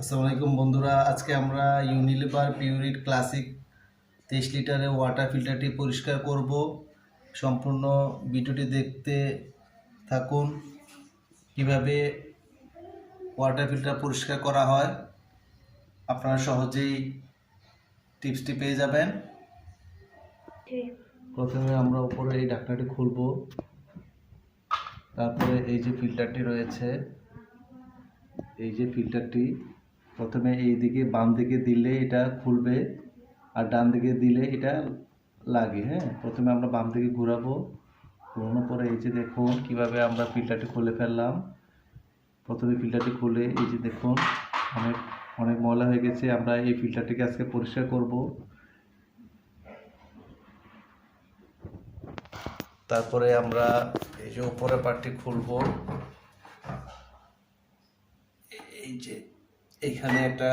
আসসালামু আলাইকুম বন্ধুরা, আজকে আমরা ইউনিলিভার পিউরিট ক্লাসিক 23 লিটারের ওয়াটার ফিল্টারটি পরিষ্কার করব। সম্পূর্ণ ভিডিওটি দেখতে থাকুন। কিভাবে ওয়াটার ফিল্টার পরিষ্কার করা হয় আপনারা সহজেই টিপসটি পেয়ে যাবেন। প্রথমে আমরা উপরে এই ঢাকনাটি খুলব। তারপরে এই যে ফিল্টারটি রয়েছে, এই যে ফিল্টারটি প্রথমে এই দিকে বাম দিকে দিলে এটা খুলবে, আর ডান দিকে দিলে এটা লাগে। হ্যাঁ, প্রথমে আমরা বাম দিকে ঘোরাবো। ঘোরানোর পরে এই যে দেখুন কিভাবে আমরা ফিল্টারটি খুলে ফেললাম। প্রথমে ফিল্টারটি খুলে এই যে দেখুন অনেক অনেক ময়লা হয়ে গেছে। আমরা এই ফিল্টারটিকে আজকে পরিষ্কার করব। তারপরে আমরা এই যে উপরের পার্টটি খুলব। এই যে এখানে একটা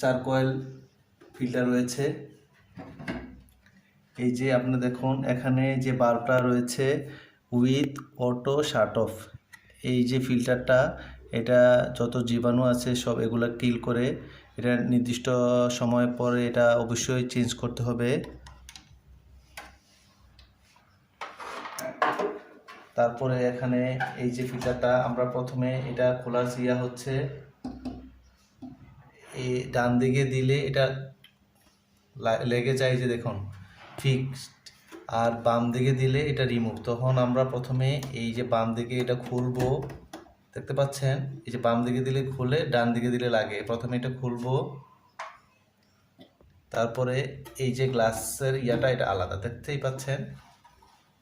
চারকোয়েল ফিল্টার রয়েছে। এই যে আপনি দেখুন এখানে যে বাল্বটা রয়েছে উইথ অটো শাট অফ। এই যে ফিল্টারটা, এটা যত জীবাণু আছে সব এগুলা কিল করে। এটা নির্দিষ্ট সময় পরে এটা অবশ্যই চেঞ্জ করতে হবে। তারপরে এখানে এই যে ফিল্টারটা আমরা প্রথমে এটা খোলার হচ্ছে এই ডান দিকে দিলে এটা লেগে যায়, যে দেখুন ফিক্সড, আর বাম দিকে দিলে এটা রিমুভ। তখন আমরা প্রথমে এই যে বাম দিকে এটা খুলবো, দেখতে পাচ্ছেন এই যে বাম দিকে দিলে খুলে, ডান দিকে দিলে লাগে। প্রথমে এটা খুলবো, তারপরে এই যে গ্লাসের ইয়াটা এটা আলাদা, দেখতেই পাচ্ছেন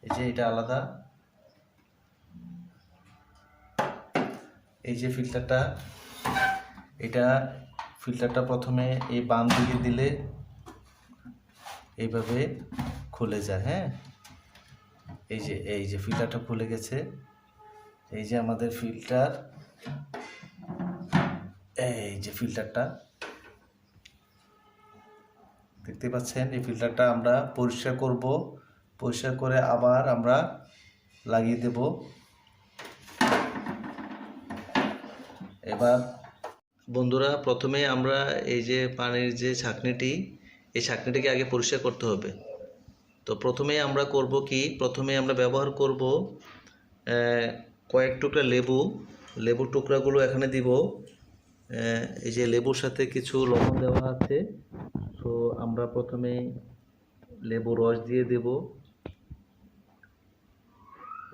এই যে এটা আলাদা। এই যে ফিল্টারটা প্রথমে এই বাম দিকে দিলে এইভাবে খুলে যায়। হ্যাঁ, এই যে ফিল্টারটা খুলে গেছে। এই যে আমাদের ফিল্টার, এই যে ফিল্টারটা দেখতে পাচ্ছেন। এই ফিল্টারটা আমরা পরিষ্কার করব। পরিষ্কার করে আবার আমরা লাগিয়ে দেব। এবার বন্ধুরা, প্রথমে আমরা এই যে পানির যে ছাঁকনিটি, এই ছাঁকনিটিকে আগে পরিষ্কার করতে হবে। তো প্রথমে আমরা করব কি, প্রথমে আমরা ব্যবহার করব কয়েক টুকরা লেবুর টুকরাগুলো এখানে দিব। এই যে লেবুর সাথে কিছু লবণ দেওয়া আছে। তো আমরা প্রথমে লেবু রস দিয়ে দেব।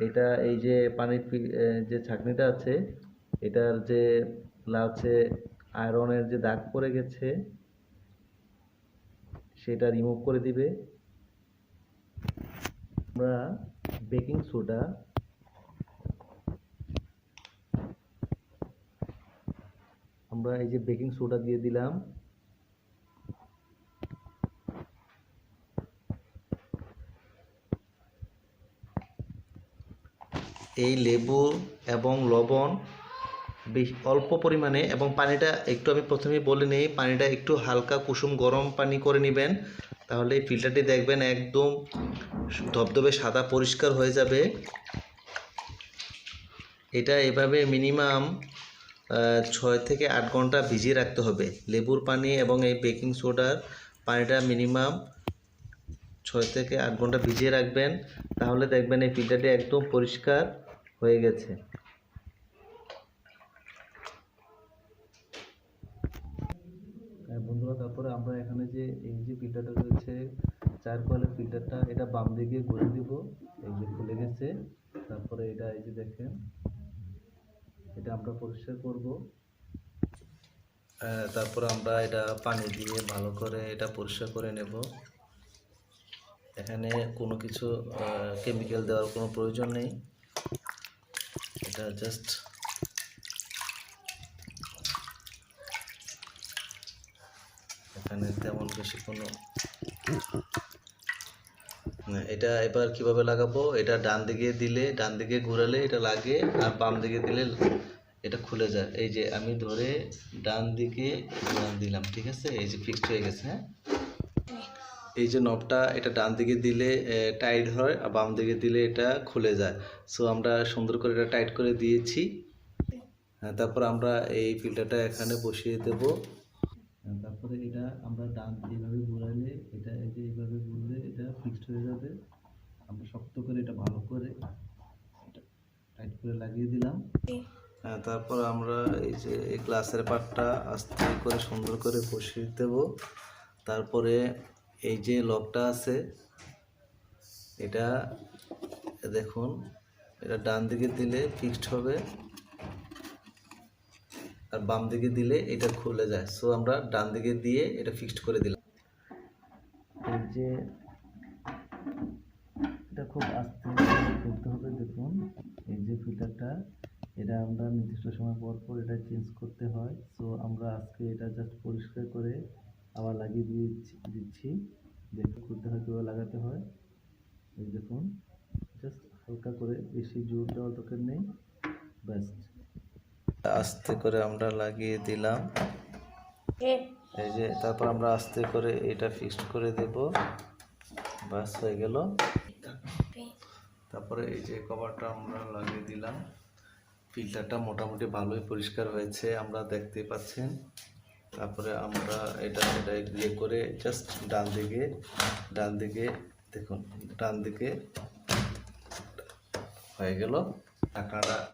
এটা এই যে পানির যে ছাঁকনিটা আছে, এটার যে লালচে আয়রনের যে দাগ পড়ে গেছে সেটা রিমুভ করে দিবে। আমরা বেকিং সোডা, এই যে বেকিং সোডা দিয়ে দিলাম। এই লেবু এবং লবণ অল্প পরিমাণে, এবং পানিটা একটু আমি প্রথমেই বলে নিই, পানিটা একটু হালকা কুসুম গরম পানি করে নেবেন। তাহলে এই ফিল্টারটি দেখবেন একদম ধবধবে সাদা পরিষ্কার হয়ে যাবে। এটা এভাবে মিনিমাম 6 থেকে 8 ঘন্টা ভিজিয়ে রাখতে হবে। লেবুর পানি এবং এই বেকিং সোডার পানিটা মিনিমাম 6 থেকে 8 ঘন্টা ভিজিয়ে রাখবেন। তাহলে দেখবেন এই ফিল্টারটি একদম পরিষ্কার হয়ে গেছে। বন্ধুরা, তারপরে আমরা এখানে যে এই যে ফিল্টারটা রয়েছে চারকোয়েলের ফিল্টারটা, এটা বাম দিকে ঘুরে দিব। এই যে খুলে গেছে। তারপরে এটা এই যে দেখেন, এটা আমরা পরিষ্কার করব। তারপর আমরা এটা পানি দিয়ে ভালো করে এটা পরিষ্কার করে নেব। এখানে কোনো কিছু কেমিক্যাল দেওয়ার কোনো প্রয়োজন নেই। এটা জাস্ট এখানে তেমন বেশি কোনো এটা এবার কিভাবে লাগাবো, এটা ডান দিকে দিলে, ডান দিকে ঘোরালে এটা লাগে, আর বাম দিকে দিলে এটা খুলে যায়। এই যে আমি ধরে ডান দিকে দিলাম, ঠিক আছে, এই যে ফিক্সড হয়ে গেছে। হ্যাঁ, এই যে নবটা, এটা ডান দিকে দিলে টাইট হয়, আর বাম দিকে দিলে এটা খুলে যায়। সো আমরা সুন্দর করে এটা টাইট করে দিয়েছি। হ্যাঁ, তারপর আমরা এই ফিল্টারটা এখানে বসিয়ে দেব। তারপরে এটা আমরা ডান এইভাবে ঘোরালে এটা এই যে এইভাবে ঘুরলে এটা ফিক্সড হয়ে যাবে। আমরা শক্ত করে এটা ভালো করে এটা টাইট করে লাগিয়ে দিলাম। হ্যাঁ, তারপর আমরা এই যে এই গ্লাসের পার্টটা আস্তে করে সুন্দর করে বসিয়ে দেব। তারপরে এই যে লকটা আছে এটা দেখুন, এটা ডান দিকে দিলে ফিক্সড হবে আর বাম দিকে দিলে এটা খুলে যায়। সো আমরা ডান দিকে দিয়ে এটা ফিক্সড করে দিলাম। এই যে এটা খুব আস্তে করতে হবে। দেখুন এই যে ফিল্টারটা এটা আমরা নির্দিষ্ট সময় পর পর এটা চেঞ্জ করতে হয়। সো আমরা আজকে এটা জাস্ট পরিষ্কার করে আবার লাগিয়ে দিচ্ছি। দেখতে করতে হয় কীভাবে লাগাতে হয়। এই দেখুন জাস্ট হালকা করে, বেশি জোর দেওয়ার দরকার নেই, ব্যাস আস্তে করে আমরা লাগিয়ে দিলাম। এই যে তারপর আমরা আস্তে করে এটা ফিক্সড করে দেব, ব্যাস হয়ে গেল। তারপরে এই যে কভারটা আমরা লাগিয়ে দিলাম। ফিল্টারটা মোটামুটি ভালোই পরিষ্কার হয়েছে, আমরা দেখতেই পাচ্ছেন। তারপরে আমরা এটা ইয়ে করে জাস্ট ডান দিকে দেখুন, ডান দিকে হয়ে গেল ঢাকনাটা।